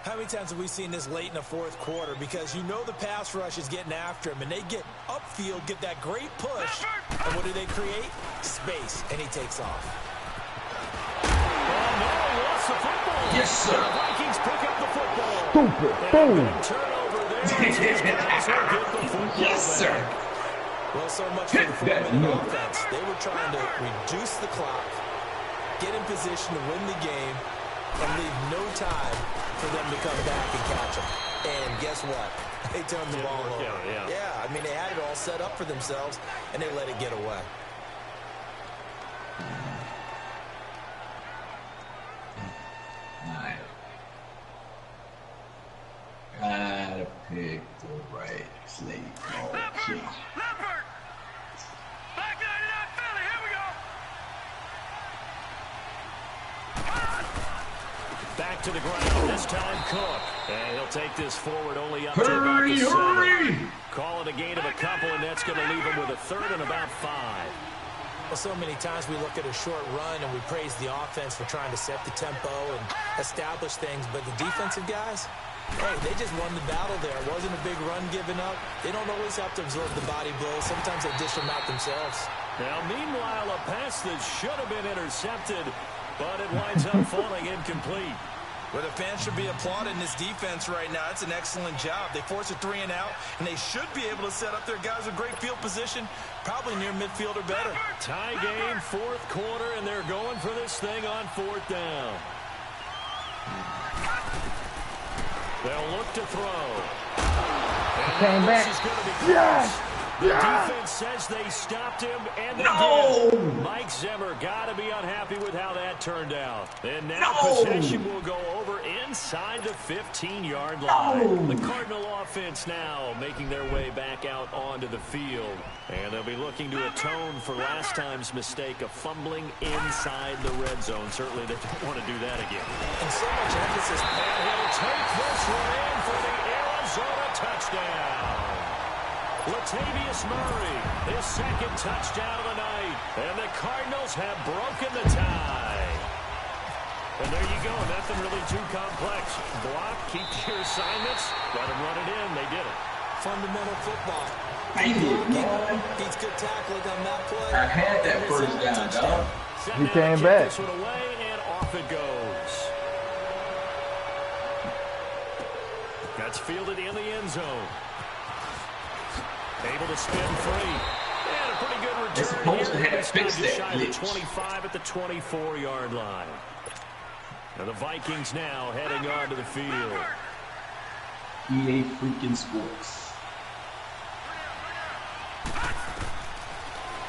How many times have we seen this late in the 4th quarter? Because you know the pass rush is getting after him, and they get upfield, get that great push, and what do they create? Space, and he takes off. Oh, no, he lost the football. Yes, sir. The Vikings pick up the football. Stupid. And Boom. a turnover there. These guys will get the football Yes, sir. back. Well, so much for the 4-minute offense. They were trying to reduce the clock, get in position to win the game, and leave no time for them to come back and catch them. And guess what? They turned the ball over. Yeah, I mean, they had it all set up for themselves, and they let it get away. Nice. Gotta pick the right play. Okay. Back to the ground. This time Cook. And he'll take this forward only up to about the 7. Hurry! Call it a gain of a couple, and that's going to leave him with a 3rd and about 5. Well, so many times we look at a short run and we praise the offense for trying to set the tempo and establish things, but the defensive guys, hey, they just won the battle there. It wasn't a big run given up. They don't always have to absorb the body blows. Sometimes they dish them out themselves. Now, meanwhile, a pass that should have been intercepted, but it winds up falling incomplete. Well, the fans should be applauding this defense right now. It's an excellent job. They force a 3 and out, and they should be able to set up their guys in great field position, probably near midfield or better. Tie game, 4th quarter, and they're going for this thing on 4th down. They'll look to throw. And Came back. This is going to be close. Yes. The defense says they stopped him, and they did. Mike Zimmer got to be unhappy with how that turned out. And now possession will go over inside the 15-yard line. The Cardinal offense now making their way back out onto the field. And they'll be looking to atone for last time's mistake of fumbling inside the red zone. Certainly they don't want to do that again. And so much emphasis. And he'll take this one in for the Arizona touchdown. Latavius Murray, his 2nd touchdown of the night. And the Cardinals have broken the tie. And there you go. Nothing really too complex. Block, keep to your assignments, let them run it in. They did it. Fundamental football. He's good tackling on that play. I had that first down, dog. He came back. This one away, and off it goes. A it's fielded in the end zone. Able to spin free. And a pretty good return. They're supposed to have fixed that shy of the glitch. 25 at the 24-yard line. Now the Vikings now heading onto the field. EA freaking Sports.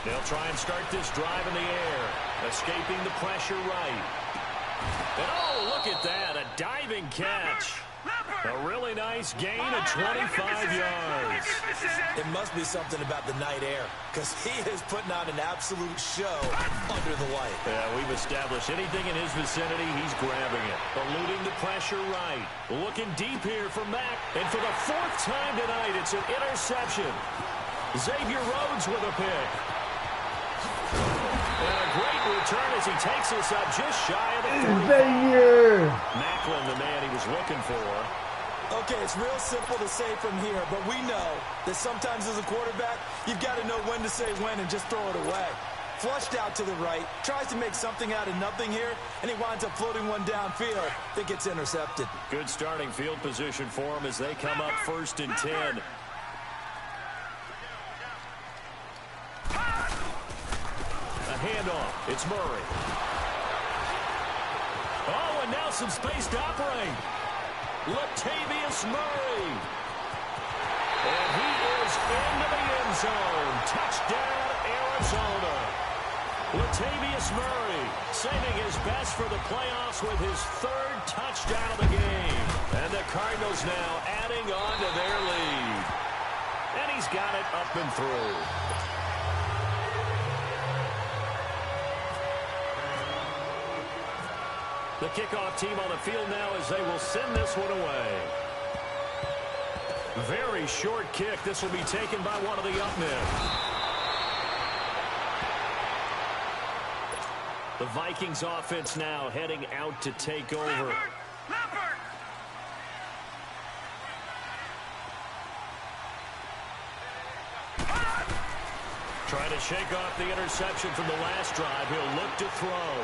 They'll try and start this drive in the air. Escaping the pressure right. And oh, look at that. A diving catch. A really nice gain of 25 yards. It must be something about the night air, because he is putting on an absolute show under the light. Yeah, we've established anything in his vicinity, he's grabbing it. Eluding the pressure right. Looking deep here for Mack. And for the 4th time tonight, it's an interception. Xavier Rhodes with a pick. And a great return as he takes us up just shy of the 45. Xavier! Macklin, the man he was looking for. Okay, it's real simple to say from here, but we know that sometimes as a quarterback, you've got to know when to say when and just throw it away. Flushed out to the right, tries to make something out of nothing here, and he winds up floating one downfield that gets intercepted. Good starting field position for him as they come up 1st and 10. A handoff. It's Murray. Oh, and now some space to operate. Latavius Murray. And he is into the end zone. Touchdown, Arizona. Latavius Murray saving his best for the playoffs with his 3rd touchdown of the game. And the Cardinals now adding on to their lead. And he's got it up and through. The kickoff team on the field now as they will send this one away. Very short kick. This will be taken by one of the up men. The Vikings offense now heading out to take over. Trying to shake off the interception from the last drive. He'll look to throw.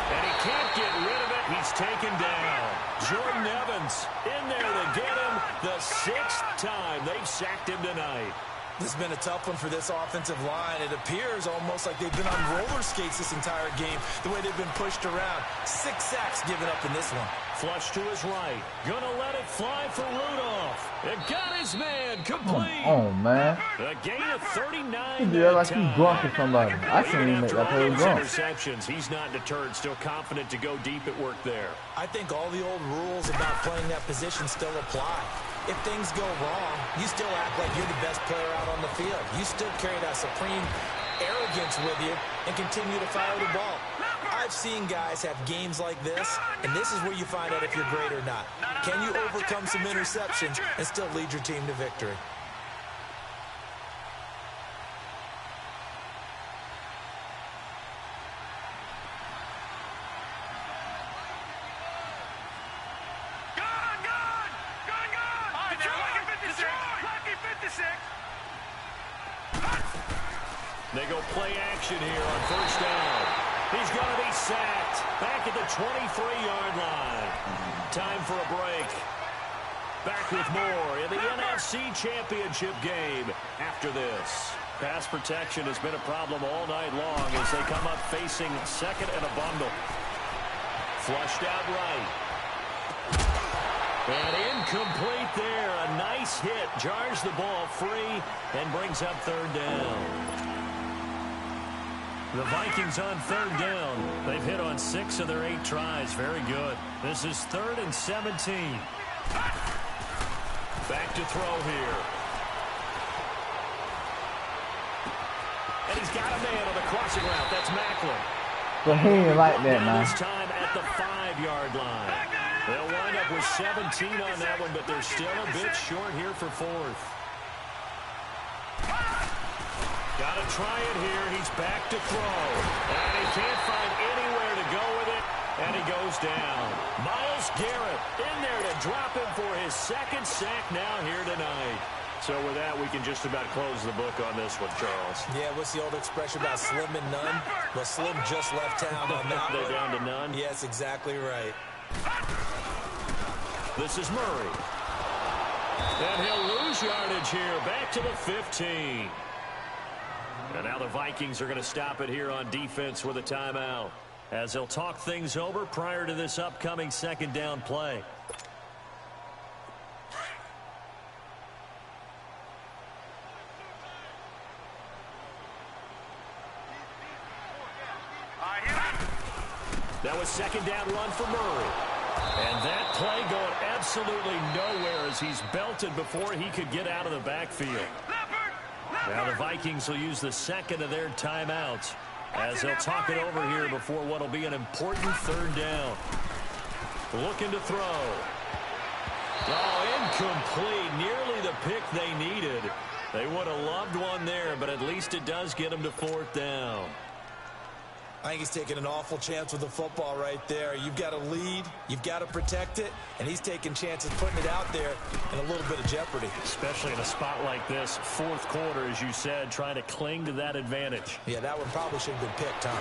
And he can't get rid of it. He's taken down. Jordan Evans in there to get him the 6th time they've sacked him tonight. This has been a tough one for this offensive line. It appears almost like they've been on roller skates this entire game, the way they've been pushed around. 6 sacks given up in this one. Flush to his right. Gonna let it fly for Rudolph. It got his man complete. Oh, man. A gain of 39. He did that like he's drunk or somebody. I can't even make that play drunk. Interceptions, he's not deterred. Still confident to go deep at work there. I think all the old rules about playing that position still apply. If things go wrong, you still act like you're the best player out on the field. You still carry that supreme arrogance with you and continue to fire the ball. I've seen guys have games like this, and this is where you find out if you're great or not. Can you overcome some interceptions and still lead your team to victory? They go play action here on 1st down. He's going to be sacked back at the 23-yard line. Time for a break. Back with more in the NFC Championship game after this. Pass protection has been a problem all night long as they come up facing 2nd and a bundle. Flushed out right. And incomplete there. A nice hit. Jars the ball free and brings up 3rd down. The Vikings on 3rd down. They've hit on 6 of their 8 tries. Very good. This is 3rd and 17. Back to throw here. And he's got a man on the crossing route. That's Macklin. But he ain't like that, man. This time at the 5-yard line. They'll wind up with 17 on that one, but they're still a bit short here for 4th. Got to try it here. He's back to throw. And he can't find anywhere to go with it. And he goes down. Myles Garrett in there to drop him for his 2nd sack now here tonight. So with that, we can just about close the book on this one, Charles. Yeah, what's the old expression about slim and none? Well, Slim just left town on that They're one. down to none? Yes, exactly right. This is Murray. And he'll lose yardage here, back to the 15. And now the Vikings are going to stop it here on defense with a timeout, as they'll talk things over prior to this upcoming second down play. That was second down run for Murray. And that play going absolutely nowhere as he's belted before he could get out of the backfield. Now the Vikings will use the second of their timeouts as they'll talk it over here before what will be an important third down. Looking to throw. Oh, incomplete. Nearly the pick they needed. They would have loved one there, but at least it does get them to fourth down. I think he's taking an awful chance with the football right there. You've got to lead, you've got to protect it, and he's taking chances putting it out there in a little bit of jeopardy. Especially in a spot like this, fourth quarter, as you said, trying to cling to that advantage. Yeah, that one probably should have been picked, huh?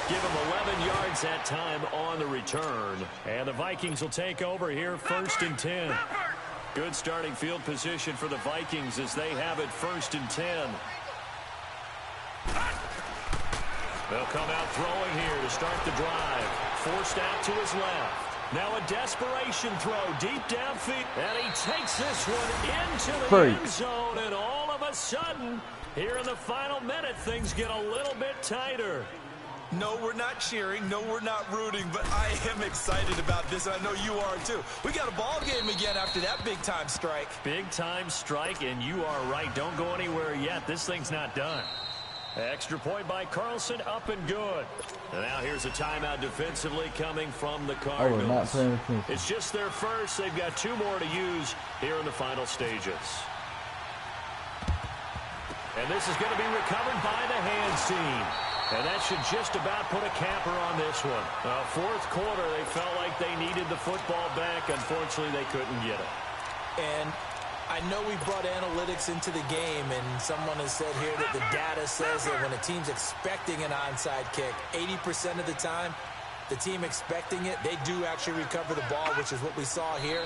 Give him 11 yards that time on the return. And the Vikings will take over here, 1st and 10. Good starting field position for the Vikings as they have it 1st and 10. They'll come out throwing here to start the drive. Forced out to his left. Now a desperation throw deep downfield. And he takes this one into the end zone. And all of a sudden, here in the final minute, things get a little bit tighter. No, we're not cheering. No, we're not rooting. But I am excited about this. And I know you are, too. We got a ball game again after that big-time strike. Big-time strike, and you are right. Don't go anywhere yet. This thing's not done. Extra point by Carlson, up and good. And now here's a timeout defensively coming from the Cardinals. It's just their first. They've got 2 more to use here in the final stages. And this is going to be recovered by the hands team. And that should just about put a capper on this one. Fourth quarter, they felt like they needed the football back. Unfortunately, they couldn't get it. And I know we brought analytics into the game, and someone has said here that the data says that when a team's expecting an onside kick, 80% of the time, the team expecting it, they do actually recover the ball, which is what we saw here.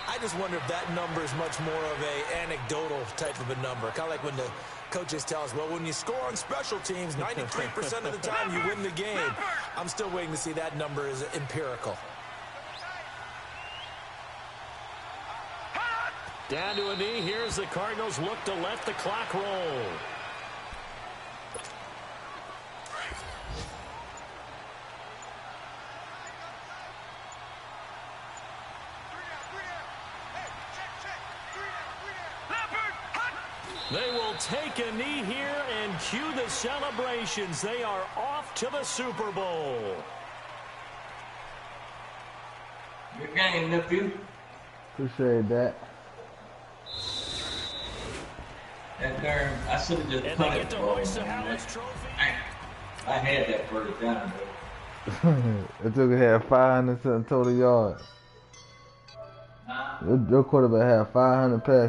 I just wonder if that number is much more of a anecdotal type of a number. Kind of like when the coaches tell us, well, when you score on special teams, 93% of the time you win the game. I'm still waiting to see that number is empirical. Down to a knee. Here's the Cardinals look to let the clock roll. They will take a knee here and cue the celebrations. They are off to the Super Bowl. Good game, nephew. Appreciate that. That darn, I should have just put it. I had that first down, It took a had 500 something total yards. Your quarterback had 500 passes.